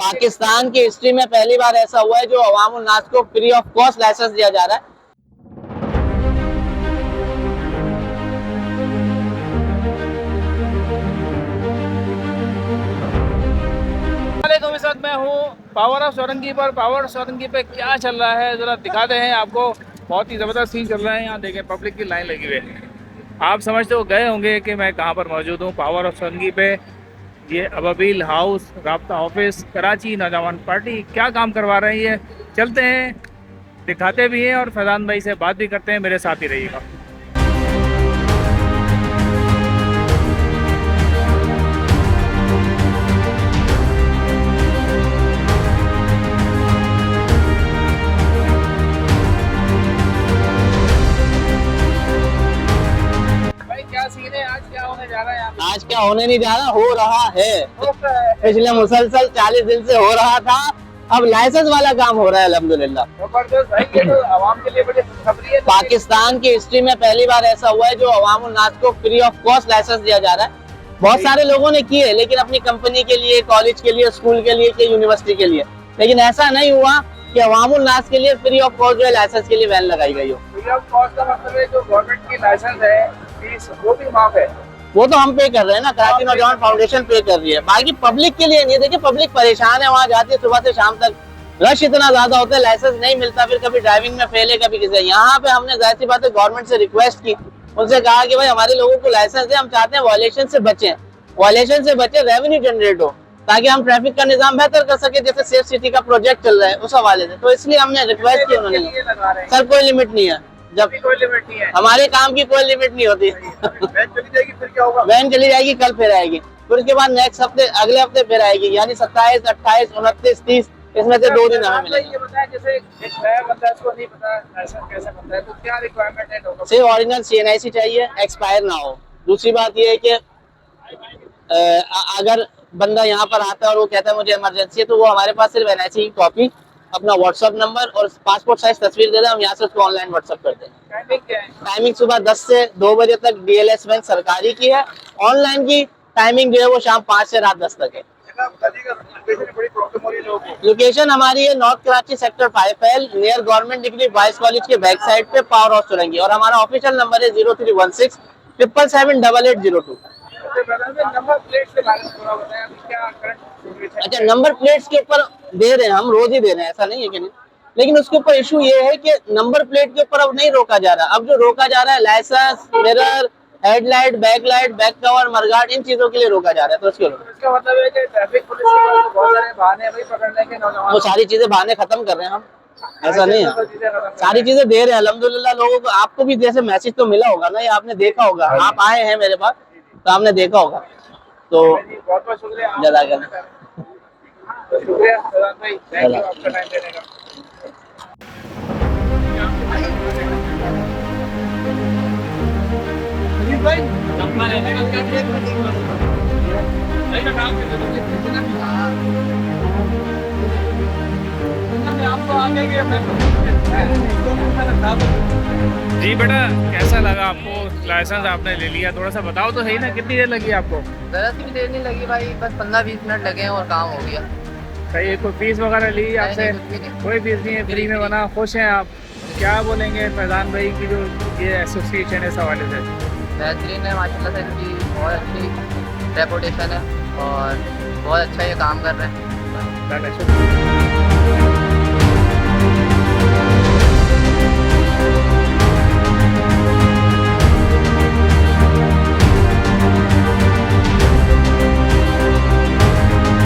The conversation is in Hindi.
पाकिस्तान की हिस्ट्री में पहली बार ऐसा हुआ है जो अवामुल नास को फ्री ऑफ कॉस्ट लाइसेंस दिया जा रहा है। वालेकुम, इस वक्त मैं हूँ पावर ऑफ सोरंगी पर। पावर ऑफ सोरंगी पे क्या चल रहा है ज़रा दिखाते हैं आपको। बहुत ही ज़बरदस्त सीन चल रहा है यहाँ, देखें पब्लिक की लाइन लगी हुई है। आप समझते हो गए होंगे कि मैं कहाँ पर मौजूद हूँ। पावर ऑफ सोरंगी पे ये अबाबिल हाउस राब्ता ऑफिस कराची नौजवान पार्टी क्या काम करवा रही है, चलते हैं दिखाते भी हैं और फैजान भाई से बात भी करते हैं। मेरे साथ ही रहिएगा। क्या सीन है, आज क्या होने जा रहा है यहाँ पे? आज क्या होने नहीं जा रहा, हो रहा है। पिछले मुसलसल 40 दिन से हो रहा था, अब लाइसेंस वाला काम हो रहा है अल्हम्दुलिल्लाह। जबरदस्त भाई, ये तो आवाम के लिए बड़ी खुशखबरी है। पाकिस्तान की हिस्ट्री में पहली बार ऐसा हुआ है जो अवामुल नास को फ्री ऑफ कॉस्ट लाइसेंस दिया जा रहा है। बहुत सारे लोगों ने किए, लेकिन अपनी कंपनी के लिए, कॉलेज के लिए, स्कूल के लिए, यूनिवर्सिटी के लिए। लेकिन ऐसा नहीं हुआ कि अवामुल नास के लिए फ्री ऑफ कॉस्ट जो है लाइसेंस के लिए वैन लगाई गई हो। फ्री ऑफ कॉस्ट का मतलब है जो गवर्नमेंट की लाइसेंस है फीस वो भी माफ है। वो तो हम पे कर रहे हैं ना, कराची नौजवान फाउंडेशन पे कर रही है। बाकी पब्लिक के लिए नहीं। देखिए पब्लिक परेशान है, वहाँ जाती है सुबह से शाम तक, रश इतना ज्यादा होता है, लाइसेंस नहीं मिलता, फिर कभी ड्राइविंग में फेल है, कभी किसी। यहाँ पे हमने जाहिर सी बात है गवर्नमेंट से रिक्वेस्ट की, उनसे कहा कि भाई हमारे लोगों को लाइसेंस दे, हम चाहते हैं वायलेशन से बचें, रेवेन्यू जनरेट हो, ताकि हम ट्रैफिक का निजाम बेहतर कर सके, जैसे सेफ सिटी का प्रोजेक्ट चल रहा है उस हवाले से। तो इसलिए हमने रिक्वेस्ट की उन्होंने। सर कोई लिमिट नहीं है, जब कोई लिमिट नहीं है, हमारे काम की कोई लिमिट नहीं होती। वैन चली जाएगी फिर क्या होगा? वैन चली जाएगी, कल फिर आएगी, फिर उसके बाद नेक्स्ट हफ्ते, अगले हफ्ते फिर आएगी, यानी 27, 28, 29, 30, इसमें से 2 दिन हमें मिलेंगे। ये बताएं, जैसे एक नया बंदा है, उसको नहीं पता लाइसेंस कैसे बनता है, तो क्या रिक्वायरमेंट है? डॉक्यूमेंट सिर्फ ओरिजिनल CNIC चाहिए, एक्सपायर ना हो। दूसरी बात ये है कि अगर बंदा यहाँ पर आता है और वो कहता है मुझे इमरजेंसी है, तो वो हमारे पास सिर्फ NIC की कॉपी, अपना व्हाट्सअप नंबर और पासपोर्ट साइज तस्वीर दे दें, हम यहाँ से उसको ऑनलाइन व्हाट्सअप कर देंगे। टाइमिंग क्या है? टाइमिंग सुबह 10 से 2 बजे तक DLS बैंक सरकारी की है। ऑनलाइन की टाइमिंग जो है वो शाम 5 से रात 10 तक है। बड़ी प्रॉब्लम हो रही है लोगों को। लोकेशन हमारी है north Karachi sector 5L, near government degree boys college के बैक साइड पे, पावर ऑफ सोरंगी। और हमारा ऑफिशियल नंबर है 0316 777 8802। नंबर प्लेट से थोड़ा बताएं क्या करंट। अच्छा, नंबर प्लेट्स के ऊपर दे रहे हैं, हम रोज ही दे रहे हैं, ऐसा नहीं है कि नहीं। लेकिन उसके ऊपर इशू ये है कि नंबर प्लेट के ऊपर अब नहीं रोका जा रहा। अब जो रोका जा रहा है licence, mirror, headlight, backlight, back cover, mudguard, इन चीजों के लिए रोका जा रहा है। तो इसका मतलब है कि ट्रैफिक पुलिस के पास बहुत सारे बहाने हैं भाई पकड़ने के। नौजवान वो सारी चीजें बहाने खत्म कर रहे हैं हम, ऐसा नहीं है, सारी चीजें दे रहे हैं अल्हम्दुलिल्लाह लोगों को। आपको भी जैसे मैसेज तो मिला होगा ना, ये आपने देखा होगा, आप आए हैं मेरे पास तो आपने देखा होगा। तो बहुत बहुत शुक्रिया, जज़ाकल्लाह। शुक्रिया फैजान भाई, थैंक यू आपका टाइम देने का। जी बेटा, कैसा लगा आपको? लाइसेंस आपने ले लिया, थोड़ा सा बताओ तो सही ना, कितनी देर लगी आपको? जरा सी भी देर नहीं लगी भाई, बस 15-20 मिनट लगे हैं और काम हो गया। सही। कोई फीस वगैरह ली आपसे? कुछ भी नहीं। कोई फीस नहीं है, फ्री में बना। खुश हैं आप? क्या बोलेंगे फैजान भाई की जो ये एसोसिएशन है इस हवाले से? बेहतरीन है माशाल्लाह से, इनकी बहुत अच्छी रेपुटेशन है और बहुत अच्छा ये काम कर रहे हैं। शुक्रिया।